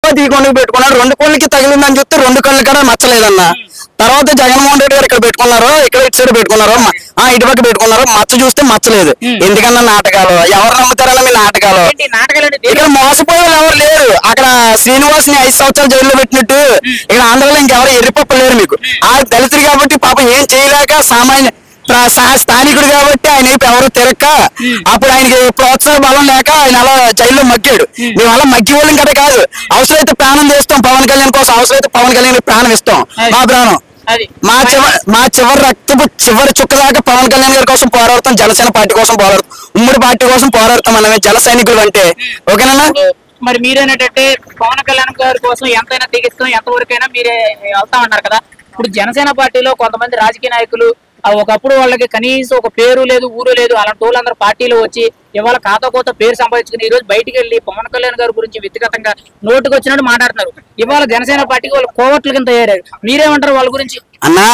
తిరుపతి ఈ కొండకి పెట్టుకున్నాడు. 2 కోళ్ళకి తగిలిందని చెప్తే 2 కళ్ళు కూడా మచ్చలేదన్న. తర్వాత జగన్మోహన్ రెడ్డి గారు ఇక్కడ పెట్టుకున్నారు, ఇక్కడ ఇటు సైడ్ పెట్టుకున్నారు, ఇటుపక్క పెట్టుకున్నారు, మచ్చ చూస్తే మచ్చలేదు. ఎందుకన్నా నాటకాలు ఎవరు నమ్ముతారన్న మీ నాటకాలు? ఇక్కడ మోసపోయే ఎవరు లేరు. అక్కడ శ్రీనివాస్ ని 5 సంవత్సరాలు జైల్లో పెట్టినట్టు ఇక్కడ ఆంధ్రలో ఇంకెవరు ఎర్రిపప్పు లేరు మీకు. ఆ దళితుడు కాబట్టి పాపం ఏం చేయలేక సామాన్య స్థానికుడు కాబట్టి ఆయన ఎవరు తిరక్క అప్పుడు ఆయనకి ప్రోత్సాహ బలం లేక ఆయన అలా జైల్లో మగ్గాడు. మేము అలా మగ్గి వాళ్ళం కదా కాదు. అవసరమైతే ప్రాణం చేస్తాం పవన్ కళ్యాణ్ కోసం, అవసరమైతే పవన్ కళ్యాణ్ ప్రాణం ఇస్తాం. మా ప్రాణం మా చివరి రక్తపు చివరి చుక్క దాకా పవన్ కళ్యాణ్ గారి కోసం పోరాడతాం, జనసేన పార్టీ కోసం పోరాడతాం, ఉమ్మడి పార్టీ కోసం పోరాడతాం. మనమే జన సైనికులు అంటే ఓకేనా? మరి మీరేంటంటే పవన్ కళ్యాణ్ గారి కోసం ఎంతైనా తెగిస్తాం, ఎంతవరకైనా మీరే వెళ్తామన్నారు కదా. ఇప్పుడు జనసేన పార్టీలో కొంతమంది రాజకీయ నాయకులు ఒకప్పుడు వాళ్ళకి కనీసం ఒక పేరు లేదు, ఊరు లేదు, అలాంటి వాళ్ళందరూ పార్టీలో వచ్చి ఇవాళ ఖాతా కోత పేరు సంపాదించుకుని ఈ రోజు బయటికి వెళ్ళి పవన్ కళ్యాణ్ గారి గురించి వ్యక్తిగతంగా నోటుకు వచ్చినట్టు మాట్లాడుతున్నారు. ఇవాళ జనసేన పార్టీకి వాళ్ళు కోవట్ల కింద తయారయ్యారు. మీరేమంటారు వాళ్ళ గురించి? అన్నా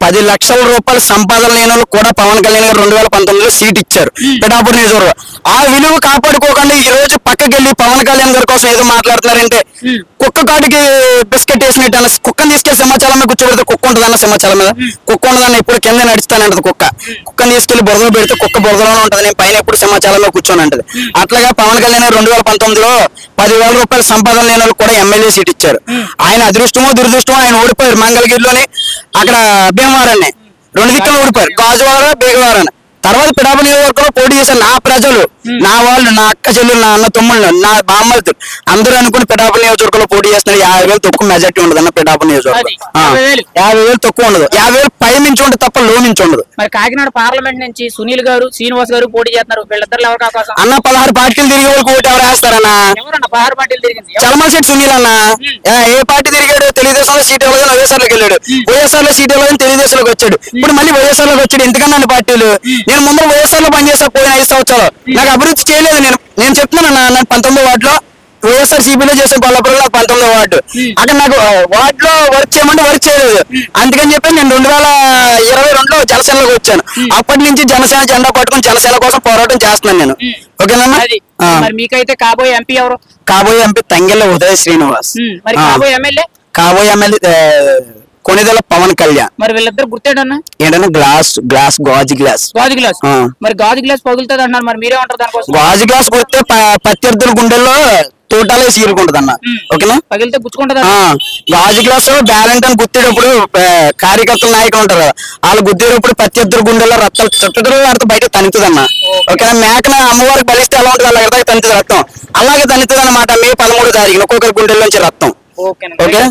10 లక్షల రూపాయల సంపాదన లేని వాళ్ళు కూడా పవన్ కళ్యాణ్ గారు 2019లో సీట్ ఇచ్చారు పిఠాపురం నియోజకవర్గం. ఆ విలువ కాపాడుకోకుండా ఈ రోజు పక్కకి వెళ్ళి పవన్ కళ్యాణ్ గారి కోసం ఏదో మాట్లాడుతున్నారంటే కుక్క కాటికి బిస్కెట్ వేసినట్టు అన్న. కుక్కని తీసుకెళ్లి సింహాచలం మీద కూర్చోబెడితే కుక్క ఉంటుందన్న, సింహాచలం మీద కుక్క ఉండదన్న. ఎప్పుడు కింద నడుస్తానంటది కుక్క. కుక్కని తీసుకెళ్లి బురదలో పెడితే కుక్క బురదలోనే ఉంటది, నేను పైన ఎప్పుడు సింహాచలంలో కూర్చొని అంటది. అట్లాగా పవన్ కళ్యాణ్ 2019లో 10,000 రూపాయల సంపాదన లేని వాళ్ళు కూడా ఎమ్మెల్యే సీట్ ఇచ్చారు. ఆయన అదృష్టమో దురదృష్టమో ఆయన ఓడిపోయారు. మంగళగిరిలోని అక్కడ భీమవరాన్ని 2 దిక్కులు ఓడిపోయారు, గాజువాడ బేగవారని. తర్వాత పిఠాపురం నియోజకవర్గంలో పోటీ చేశారు నా ప్రజలు, నా వాళ్ళు, నా అక్క చెల్లెలు, నా అన్న తమ్ముళ్ళు, నా బామ్మలు అందరూ అనుకుని పిఠాపురం నియోజకవర్గంలో పోటీ చేస్తున్నారు. 50,000 తక్కువ మెజార్టీ ఉండదు అన్న పిఠాపురం నియోజకవర్గం. 50,000 తక్కువ ఉండదు, 50,000 పై నుంచి ఉంటుంది తప్ప లో నుంచి ఉండదు. మరి కాకినాడ పార్లమెంట్ నుంచి సునీల్ గారు, శ్రీనివాస్ గారు పోటీ చేస్తున్నారు. వీళ్ళిద్దరు ఎవరికి అవకాశం అన్న? 16 పార్టీలు తిరిగే వాళ్ళకి ఓటు ఎవరు వేస్తారన్నా? 16 పార్టీలు తిరిగింది. చలమశెట్టి సునీల్ అన్న ఏ పార్టీ తిరిగాడు? తెలుగుదేశంలో సీట్ ఇవ్వలేదు, వైఎస్ఆర్లోకి వెళ్ళాడు. వైఎస్ఆర్ లో సీట్ ఇవ్వలేదు, తెలుగుదేశంలోకి వచ్చాడు. ఇప్పుడు మళ్ళీ వైఎస్ఆర్ లోకి వచ్చాడు. ఎందుకన్నా అన్ని పార్టీలు? నేను ముందు వైఎస్ఆర్ లో పనిచేస్తా పోయిన 5 సంవత్సరాలు నాకు అభివృద్ధి చేయలేదు. నేను చెప్తున్నాను నాకు 19వ వార్డులో వైఎస్ఆర్ సిపిలో చేసే పల్లపురంలో నాకు 19వ వార్డు. అక్కడ నాకు వార్డులో వర్క్ చేయమంటే వర్క్ చేయలేదు. అందుకని చెప్పి నేను 2022లో జనసేనలోకి వచ్చాను. అప్పటి నుంచి జనసేన జెండా పట్టుకుని జనసేన కోసం పోరాటం చేస్తున్నాను నేను. ఓకేనా? మీకైతే కాబోయే ఎంపీ ఎవరు? కాబోయే ఎంపీ తంగెళ్ళ ఉదయ శ్రీనివాస్. కాబోయే ఎమ్మెల్యే కొనిదెల పవన్ కళ్యాణ్. మరి వీళ్ళిద్దరు గుర్తేటన్నా ఏంటన్నా? గాజు గ్లాస్ మరి గాజు గ్లాస్ పగులుతుంది అంటున్నారు. మరి మీరేమంటారు దానికోసం? గాజు గ్లాస్ కొడితే ప్రత్యర్థుల గుండెల్లో తోటాలే సీరుకుంటది అన్న. ఓకేనా? పగిలితే గుచ్చుకుంటది. గాజు గ్లాస్ బ్యాలెంట్ అని గుర్తేటప్పుడు కార్యకర్తల నాయకులు ఉంటారు కదా, వాళ్ళు గుద్దేటప్పుడు ప్రత్యర్థుల గుండెల్లో రక్తాలు చుట్టూ బయట తనుతుంది అన్న. ఓకేనా? మేకన అమ్మవారికి బలిస్తే ఎలా ఉంటుంది అలాగే తనుతుంది రక్తం, అలాగే తనుతుంది అన్నమాట. మే 13వ తారీఖున ఒక్కొక్కరి గుండెల్లోంచి రక్తం. ఓకే.